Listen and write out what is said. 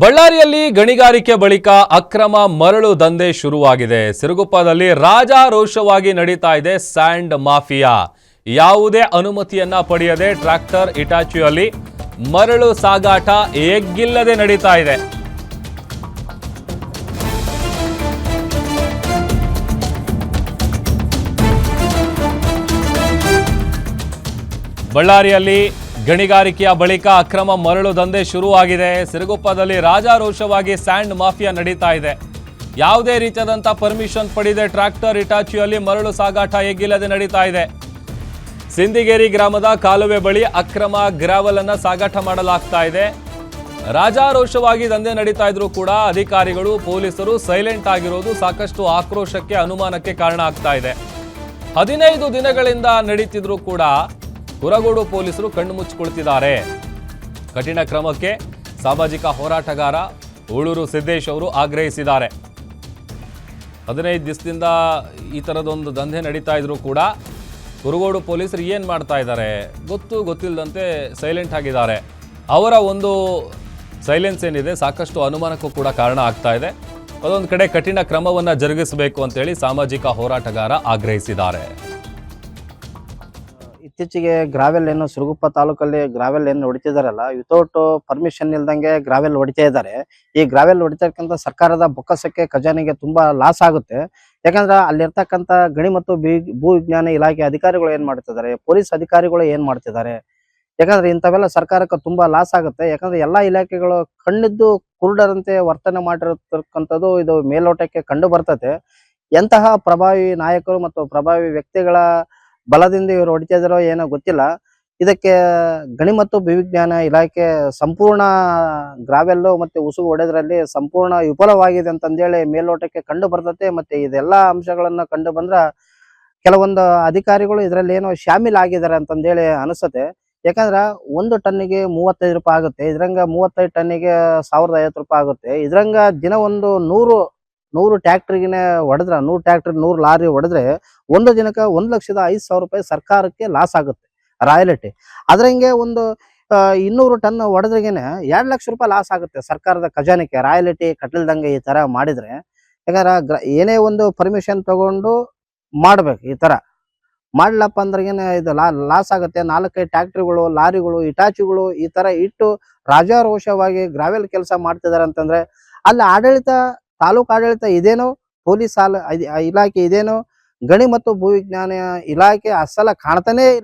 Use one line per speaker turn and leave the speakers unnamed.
ಬಳ್ಳಾರಿಯಲ್ಲಿ ಗಣಿಗಾರಿಕೆ ಬಳಿಕ ಅಕ್ರಮ ಮರಳು ದಂಧೆ ಶುರುವಾಗಿದೆ. ಸಿರುಗುಪ್ಪದಲ್ಲಿ ರಾಜಾರೋಷವಾಗಿ ನಡೀತಾ ಇದೆ ಸ್ಯಾಂಡ್ ಮಾಫಿಯಾ. ಯಾವುದೇ ಅನುಮತಿಯನ್ನ ಪಡೆಯದೆ ಟ್ರ್ಯಾಕ್ಟರ್ ಇಟಾಚಿಯಲ್ಲಿ ಮರಳು ಸಾಗಾಟ ಎಗ್ಗಿಲ್ಲದೆ ನಡೀತಾ ಇದೆ. ಬಳ್ಳಾರಿಯಲ್ಲಿ ಗಣಿಗಾರಿಕೆಯ ಬಳಿಕ ಅಕ್ರಮ ಮರಳು ದಂಧೆ ಶುರುವಾಗಿದೆ. ಸಿರುಗುಪ್ಪದಲ್ಲಿ ರಾಜಾರೋಷವಾಗಿ ಸ್ಯಾಂಡ್ ಮಾಫಿಯಾ ನಡೀತಾ ಇದೆ. ಯಾವುದೇ ರೀತಿಯಾದಂಥ ಪರ್ಮಿಷನ್ ಪಡೆಯದೆ ಟ್ರ್ಯಾಕ್ಟರ್ ಇಟಾಚಿಯಲ್ಲಿ ಮರಳು ಸಾಗಾಟ ಎಗ್ಗಿಲ್ಲದೆ ನಡೀತಾ ಇದೆ. ಸಿಂದಿಗೇರಿ ಗ್ರಾಮದ ಕಾಲುವೆ ಬಳಿ ಅಕ್ರಮ ಗ್ರಾವಲ್ ಅನ್ನ ಸಾಗಾಟ ಮಾಡಲಾಗ್ತಾ ಇದೆ. ರಾಜಾರೋಷವಾಗಿ ದಂಧೆ ನಡೀತಾ ಇದ್ರೂ ಕೂಡ ಅಧಿಕಾರಿಗಳು ಪೊಲೀಸರು ಸೈಲೆಂಟ್ ಆಗಿರೋದು ಸಾಕಷ್ಟು ಆಕ್ರೋಶಕ್ಕೆ ಅನುಮಾನಕ್ಕೆ ಕಾರಣ ಆಗ್ತಾ ಇದೆ. 15 ದಿನಗಳಿಂದ ನಡೀತಿದ್ರು ಕೂಡ ಕುರಗೋಡು ಪೊಲೀಸರು ಕಣ್ಣು ಮುಚ್ಚಿಕೊಳ್ತಿದ್ದಾರೆ. ಕಠಿಣ ಕ್ರಮಕ್ಕೆ ಸಾಮಾಜಿಕ ಹೋರಾಟಗಾರ ಉಳೂರು ಸಿದ್ದೇಶ್ ಅವರು ಆಗ್ರಹಿಸಿದ್ದಾರೆ. 15 ದಿವಸದಿಂದ ಈ ಥರದೊಂದು ದಂಧೆ ನಡೀತಾ ಇದ್ರು ಕೂಡ ಕುರಗೋಡು ಪೊಲೀಸರು ಏನು ಮಾಡ್ತಾ ಇದ್ದಾರೆ ಗೊತ್ತಿಲ್ಲದಂತೆ ಸೈಲೆಂಟ್ ಆಗಿದ್ದಾರೆ. ಅವರ ಒಂದು ಸೈಲೆನ್ಸ್ ಏನಿದೆ ಸಾಕಷ್ಟು ಅನುಮಾನಕ್ಕೂ ಕೂಡ ಕಾರಣ ಆಗ್ತಾ ಇದೆ. ಅದೊಂದು ಕಡೆ ಕಠಿಣ ಕ್ರಮವನ್ನು ಜರುಗಿಸಬೇಕು ಅಂತೇಳಿ ಸಾಮಾಜಿಕ ಹೋರಾಟಗಾರ ಆಗ್ರಹಿಸಿದ್ದಾರೆ.
ಇತ್ತೀಚೆಗೆ ಗ್ರಾವೆಲ್ ಏನು ಸಿರುಗುಪ್ಪ ತಾಲೂಕಲ್ಲಿ ಗ್ರಾವೆಲ್ ಏನು ಹೊಡಿತಿದಾರಲ್ಲ, ವಿತೌಟ್ ಪರ್ಮಿಷನ್ ಇಲ್ದಂಗೆ ಗ್ರಾವೆಲ್ ಹೊಡಿತಾ ಇದ್ದಾರೆ. ಈ ಗ್ರಾವೆಲ್ ಹೊಡಿತಕ್ಕಂಥ ಸರ್ಕಾರದ ಬೊಕ್ಕಸಕ್ಕೆ ಖಜಾನೆಗೆ ತುಂಬಾ ಲಾಸ್ ಆಗುತ್ತೆ. ಯಾಕಂದ್ರೆ ಅಲ್ಲಿರ್ತಕ್ಕಂಥ ಗಣಿ ಮತ್ತು ಭೂ ವಿಜ್ಞಾನ ಇಲಾಖೆ ಅಧಿಕಾರಿಗಳು ಏನ್ ಮಾಡ್ತಿದ್ದಾರೆ, ಪೊಲೀಸ್ ಅಧಿಕಾರಿಗಳು ಏನ್ ಮಾಡ್ತಿದ್ದಾರೆ. ಯಾಕಂದ್ರೆ ಇಂಥವೆಲ್ಲ ಸರ್ಕಾರಕ್ಕೆ ತುಂಬಾ ಲಾಸ್ ಆಗುತ್ತೆ. ಯಾಕಂದ್ರೆ ಎಲ್ಲಾ ಇಲಾಖೆಗಳು ಕಣ್ಣಿದ್ದು ಕುರುಡರಂತೆ ವರ್ತನೆ ಮಾಡಿರತಕ್ಕಂಥದ್ದು ಇದು ಮೇಲ್ನೋಟಕ್ಕೆ ಕಂಡು ಬರ್ತದೆ. ಎಂತಹ ಪ್ರಭಾವಿ ನಾಯಕರು ಮತ್ತು ಪ್ರಭಾವಿ ವ್ಯಕ್ತಿಗಳ ಬಲದಿಂದ ಇವರು ಹೊಡಿತಾ ಇದಾರೋ ಏನೋ ಗೊತ್ತಿಲ್ಲ. ಇದಕ್ಕೆ ಗಣಿ ಮತ್ತು ಭೂವಿಜ್ಞಾನ ಇಲಾಖೆ ಸಂಪೂರ್ಣ ಗ್ರಾವೆಲ್ಲು ಮತ್ತೆ ಉಸುಗು ಹೊಡೆದ್ರಲ್ಲಿ ಸಂಪೂರ್ಣ ವಿಫಲವಾಗಿದೆ ಅಂತಂದೇಳಿ ಮೇಲ್ನೋಟಕ್ಕೆ ಕಂಡು ಬರ್ತದೆ. ಮತ್ತೆ ಇದೆಲ್ಲಾ ಅಂಶಗಳನ್ನ ಕಂಡು ಬಂದ್ರ ಕೆಲವೊಂದು ಅಧಿಕಾರಿಗಳು ಇದರಲ್ಲಿ ಏನೋ ಶಾಮೀಲ್ ಆಗಿದ್ದಾರೆ ಅಂತಂದೇಳಿ ಅನಿಸುತ್ತೆ. ಯಾಕಂದ್ರ 1 ಟನ್ನಿಗೆ 35 ರೂಪಾಯಿ ಆಗುತ್ತೆ. ಇದ್ರಂಗ 35 ಟನ್ನಿಗೆ 1050 ರೂಪಾಯಿ ಆಗುತ್ತೆ. ಇದ್ರಂಗ ದಿನ ಒಂದು 100 ಟ್ರ್ಯಾಕ್ಟರ್ಗೆ ಹೊಡೆದ್ರೆ 100 ಟ್ರ್ಯಾಕ್ಟರ್ 100 ಲಾರಿ ಹೊಡೆದ್ರೆ ಒಂದು ದಿನಕ್ಕೆ 1,05,000 ರೂಪಾಯಿ ಸರ್ಕಾರಕ್ಕೆ ಲಾಸ್ ಆಗುತ್ತೆ ರಾಯಲ್ಟಿ. ಅದ್ರಂಗೆ ಒಂದು 200 ಟನ್ ಹೊಡೆದ್ರಿಗೇನೆ 2 ಲಕ್ಷ ರೂಪಾಯಿ ಲಾಸ್ ಆಗುತ್ತೆ ಸರ್ಕಾರದ ಖಜಾನೆಗೆ ರಾಯಲ್ಟಿ ಕಟ್ಟಲ್ದಂಗೆ ಈ ತರ ಮಾಡಿದ್ರೆ. ಯಾಕಂದ್ರೆ ಏನೇ ಒಂದು ಪರ್ಮಿಷನ್ ತಗೊಂಡು ಮಾಡ್ಬೇಕು, ಈ ತರ ಮಾಡ್ಲಪ್ಪ ಅಂದ್ರಗೇನೆ ಇದು ಲಾಸ್ ಆಗುತ್ತೆ. 4-5 ಟ್ರ್ಯಾಕ್ಟರ್ಗಳು ಲಾರಿಗಳು ಇಟಾಚಿಗಳು ಈ ತರ ಇಟ್ಟು ರಾಜಾರೋಷವಾಗಿ ಗ್ರಾವೆಲ್ ಕೆಲಸ ಮಾಡ್ತಿದಾರೆ ಅಂತಂದ್ರೆ ಅಲ್ಲಿ ಆಡಳಿತ ತಾಲೂಕು ಆಡಳಿತ ಇದೇನೋ, ಪೊಲೀಸ್ ಇಲಾಖೆ ಇದೇನೋ, ಗಣಿ ಮತ್ತು ಭೂವಿಜ್ಞಾನ ಇಲಾಖೆ ಅಸಲ ಕಾಣ್ತಾನೆ ಇಲ್ಲ.